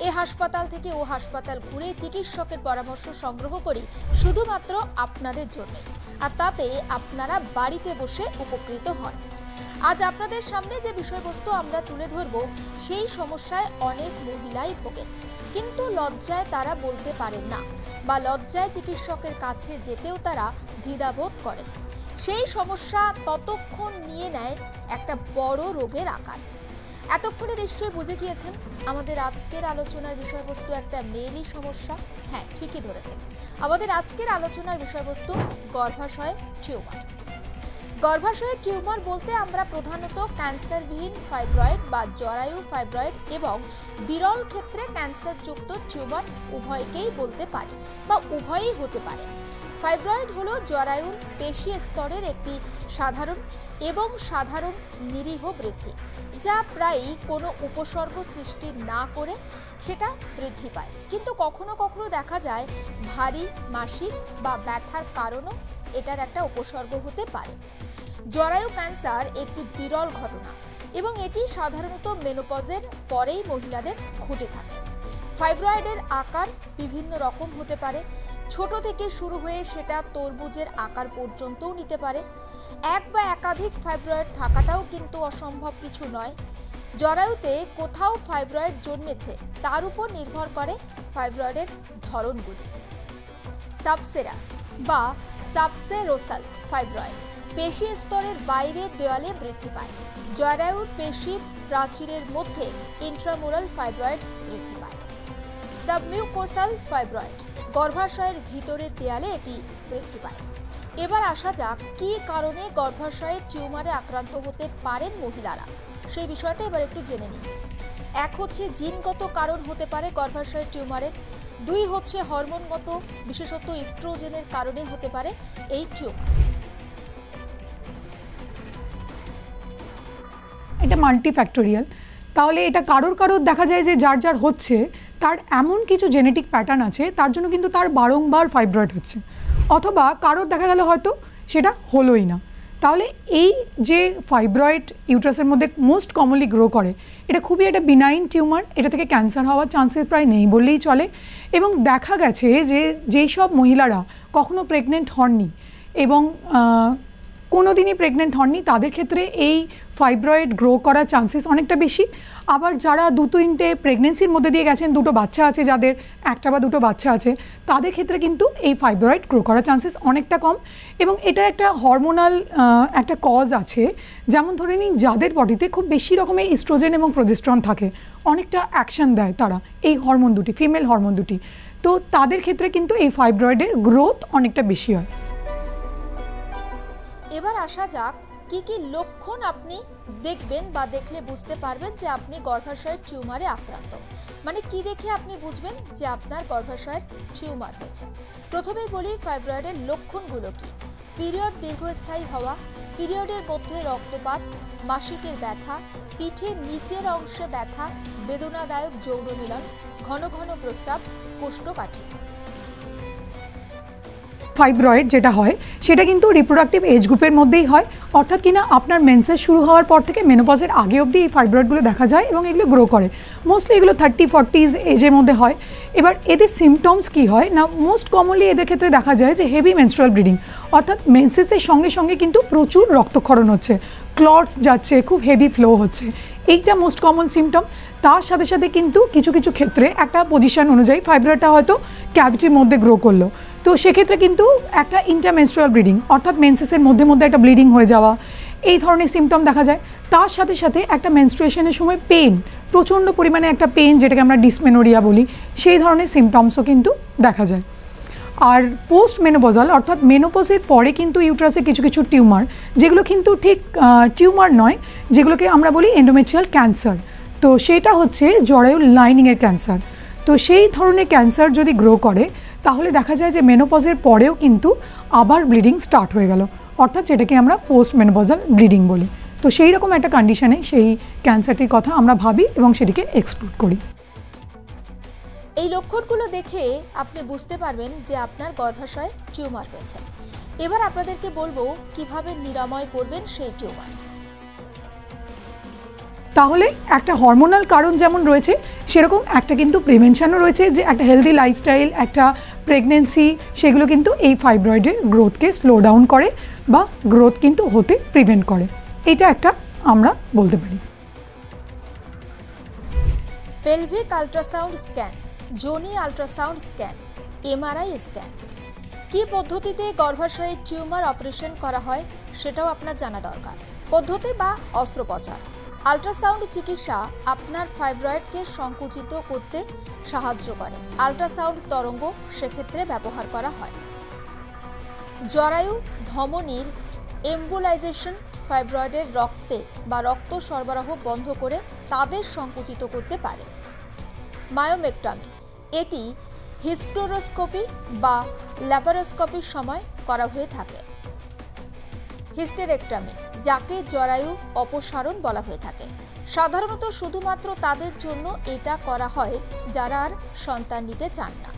এ হাসপাতাল থেকে ও হাসপাতাল ঘুরে চিকিৎসকের পরামর্শ সংগ্রহ করি শুধুমাত্র আপনাদের জন্য, আর তাতে আপনারা বাড়িতে বসে উপকৃত হন। আজ আপনাদের সামনে যে বিষয়বস্তু আমরা তুলে ধরব, সেই সমস্যায় অনেক মহিলাই ভোগেন, কিন্তু লজ্জায় তারা বলতে পারেন না বা লজ্জায় চিকিৎসকের কাছে যেতেও তারা দ্বিধাবোধ করেন। সেই সমস্যা ততক্ষণ নিয়ে নেয় একটা বড় রোগের আকার। এতক্ষণে নিশ্চয়ই বুঝে গিয়েছেন আমাদের আজকের আলোচনার বিষয়বস্তু একটা মেয়েরই সমস্যা। হ্যাঁ, ঠিকই ধরেছেন, আমাদের আজকের আলোচনার বিষয়বস্তু গর্ভাশয় টিউমার। গর্ভাশয়ের টিউমার বলতে আমরা প্রধানত ক্যান্সারবিহীন ফাইব্রয়েড বা জরায়ু ফাইব্রয়েড এবং বিরল ক্ষেত্রে ক্যান্সারযুক্ত টিউমার উভয়কেই বলতে পারি বা উভয়ই হতে পারে। ফাইব্রয়েড হলো জরায়ুর পেশি স্তরের একটি সাধারণ নিরীহ বৃদ্ধি, যা প্রায়ই কোনো উপসর্গ সৃষ্টি না করে সেটা বৃদ্ধি পায়, কিন্তু কখনো কখনো দেখা যায় ভারী মাসিক বা ব্যথার কারণও এটার একটা উপসর্গ হতে পারে। জরায়ু ক্যান্সার একটি বিরল ঘটনা এবং এটি সাধারণত মেনোপজের পরেই মহিলাদের ঘটে থাকে। ফাইব্রয়েডের আকার বিভিন্ন রকম হতে পারে, ছোট থেকে শুরু হয়ে সেটা তরমুজের আকার পর্যন্তও নিতে পারে। এক বা একাধিক ফাইব্রয়েড থাকাটাও কিন্তু অসম্ভব কিছু নয়। জরায়ুতে কোথাও ফাইব্রয়েড জন্মেছে তার উপর নির্ভর করে ফাইব্রয়েডের ধরনগুলি। সাবসেরাস বা সাবসেরোসাল ফাইব্রয়েড পেশি স্তরের বাইরের দেয়ালে বৃদ্ধি পায়। জরায়ুর পেশির প্রাচীরের মধ্যে ইন্ট্রামুরাল ফাইব্রয়েড বৃদ্ধি পায়। সাবমিউকোসাল ফাইব্রয়েড গর্ভাশয়ের ভিতরের দেয়ালে এটি বৃদ্ধি পায়। এবার আসা যাক কী কারণে গর্ভাশয়ের টিউমারে আক্রান্ত হতে পারেন মহিলারা, সেই বিষয়টা এবার একটু জেনে নিই। এক হচ্ছে জিনগত কারণ হতে পারে গর্ভাশয়ের টিউমারের, দুই হচ্ছে হরমোনগত, বিশেষত ইস্ট্রোজেনের কারণে হতে পারে এই টিউমার। এটা মাল্টিফ্যাক্টোরিয়াল, তাহলে এটা কারোর দেখা যায় যে যার যার হচ্ছে তার এমন কিছু জেনেটিক প্যাটার্ন আছে, তার জন্য কিন্তু তার বারংবার ফাইব্রয়েড হচ্ছে, অথবা কারোর দেখা গেল হয়তো সেটা হলোই না। তাহলে এই যে ফাইব্রয়েড ইউট্রাসের মধ্যে মোস্ট কমনলি গ্রো করে, এটা খুবই একটা বিনাইন টিউমার, এটা থেকে ক্যান্সার হওয়ার চান্সেস প্রায় নেই বললেই চলে। এবং দেখা গেছে যে যেই সব মহিলারা কখনো প্রেগনেন্ট হননি এবং কোনো দিনই প্রেগনেন্ট হননি, তাদের ক্ষেত্রে এই ফাইব্রয়েড গ্রো করার চান্সেস অনেকটা বেশি। আবার যারা 2-3টে প্রেগনেন্সির মধ্যে দিয়ে গেছেন, 2টো বাচ্চা আছে যাদের, 1টা বা 2টো বাচ্চা আছে, তাদের ক্ষেত্রে কিন্তু এই ফাইব্রয়েড গ্রো করার চান্সেস অনেকটা কম। এবং এটা একটা হরমোনাল একটা কজ আছে, যেমন ধরে নিন যাদের বডিতে খুব বেশি রকমের ইস্ট্রোজেন এবং প্রোজেস্টেরন থাকে, অনেকটা অ্যাকশন দেয় তারা এই হরমোন দুটি, ফিমেল হরমোন দুটি, তো তাদের ক্ষেত্রে কিন্তু এই ফাইব্রয়েডের গ্রোথ অনেকটা বেশি হয়। এবার আসা যাক কি কি লক্ষণ আপনি দেখবেন বা দেখলে বুঝতে পারবেন যে আপনি গর্ভাশয়ের টিউমারে আক্রান্ত, মানে কি দেখে আপনি বুঝবেন যে আপনার গর্ভাশয়ের টিউমার হয়েছে। প্রথমেই বলি ফাইব্রয়েডের লক্ষণগুলো কি। পিরিয়ড দীর্ঘস্থায়ী হওয়া, পিরিয়ডের মধ্যে রক্তপাত, মাসিকের ব্যথা, পিঠের নিচের অংশে ব্যথা, বেদনাদায়ক যৌন মিলন, ঘন ঘন প্রস্রাব, কোষ্ঠকাঠি। ফাইব্রয়েড যেটা হয় সেটা কিন্তু রিপ্রোডাক্টিভ এজ গ্রুপের মধ্যেই হয়, অর্থাৎ কিনা আপনার মেন্সেস শুরু হওয়ার পর থেকে মেনোপজের আগে অবধি এই ফাইব্রয়েডগুলো দেখা যায় এবং এগুলো গ্রো করে। মোস্টলি এগুলো 30-40s এজের মধ্যে হয়। এবার এদের সিমটমস কী হয় না, মোস্ট কমনলি এদের ক্ষেত্রে দেখা যায় যে হেভি মেনস্ট্রুয়াল ব্লিডিং, অর্থাৎ মেন্সেসের সঙ্গে সঙ্গে কিন্তু প্রচুর রক্তক্ষরণ হচ্ছে, ক্লটস যাচ্ছে, খুব হেভি ফ্লো হচ্ছে, এইটা মোস্ট কমন সিমটম। তার সাথে সাথে কিন্তু কিছু কিছু ক্ষেত্রে একটা পজিশন অনুযায়ী ফাইব্রয়েডটা হয়তো ক্যাভিটির মধ্যে গ্রো করলো, তো সেক্ষেত্রে কিন্তু একটা ইন্টারমেনস্ট্রুয়াল ব্লিডিং, অর্থাৎ মেন্সেসের মধ্যে মধ্যে একটা ব্লিডিং হয়ে যাওয়া, এই ধরনের সিমটম দেখা যায়। তার সাথে সাথে একটা মেনস্ট্রুয়েশনের সময় পেন, প্রচণ্ড পরিমাণে একটা পেন, যেটাকে আমরা ডিসমেনোরিয়া বলি, সেই ধরনের সিমটমসও কিন্তু দেখা যায়। আর পোস্ট মেনোপজাল অর্থাৎ মেনোপজের পরে কিন্তু ইউট্রাসে কিছু কিছু টিউমার, যেগুলো কিন্তু ঠিক টিউমার নয়, যেগুলোকে আমরা বলি এন্ডোমেট্রিয়াল ক্যান্সার, তো সেটা হচ্ছে জরায়ুর লাইনিংয়ের ক্যান্সার। তো সেই ধরনের ক্যান্সার যদি গ্রো করে তাহলে দেখা যায় যে মেনোপজের পরেও কিন্তু আবার ব্লিডিং স্টার্ট হয়ে গেল, অর্থাৎ যেটাকে আমরা পোস্ট মেনোপজাল ব্লিডিং বলি। তো সেই রকম একটা কন্ডিশনে সেই ক্যান্সারটির কথা আমরা ভাবি এবং সেটিকে এক্সক্লুড করি। এই লক্ষণগুলো দেখে আপনি বুঝতে পারবেন যে আপনার গর্ভাশয়ে টিউমার হয়েছে। এবার আপনাদেরকে বলবো কিভাবে নিরাময় করবেন সেই টিউমার। তাহলে একটা হরমোনাল কারণ যেমন রয়েছে সেরকম একটা কিন্তু প্রিভেনশনও রয়েছে, যে একটা হেলদি লাইফস্টাইল, একটা প্রেগনেন্সি, সেগুলো কিন্তু এই ফাইব্রয়েডের গ্রোথকে স্লো ডাউন করে বা গ্রোথ কিন্তু হতে প্রিভেন্ট করে। এটা একটা আমরা বলতে পারি। পেলভিক আল্ট্রাসাউন্ড স্ক্যান, যোনি আল্ট্রাসাউন্ড স্ক্যান, এমআরআই স্ক্যান, কি পদ্ধতিতে গর্ভাশয়ে টিউমার অপারেশন করা হয় সেটাও আপনার জানা দরকার। পদ্ধতি বা অস্ত্রোপচার। আল্ট্রাসাউন্ড চিকিৎসা আপনার ফাইব্রয়েডকে সংকুচিত করতে সাহায্য করে। আল্ট্রাসাউন্ড তরঙ্গ সেক্ষেত্রে ব্যবহার করা হয়। জরায়ু ধমনীর এম্বোলাইজেশন ফাইব্রয়েডের রক্তে বা রক্ত সরবরাহ বন্ধ করে তাদের সংকুচিত করতে পারে। মায়োমেক্টমি, এটি হিস্টেরোস্কোপি বা ল্যাপারোস্কোপির সময় করা হয়ে থাকে। হিস্টেরেক্টমি, যাকে জরায়ু অপসারণ বলা হয়ে থাকে, সাধারণত শুধুমাত্র তাদের জন্য এটা করা হয় যারা আর সন্তান নিতে চান না।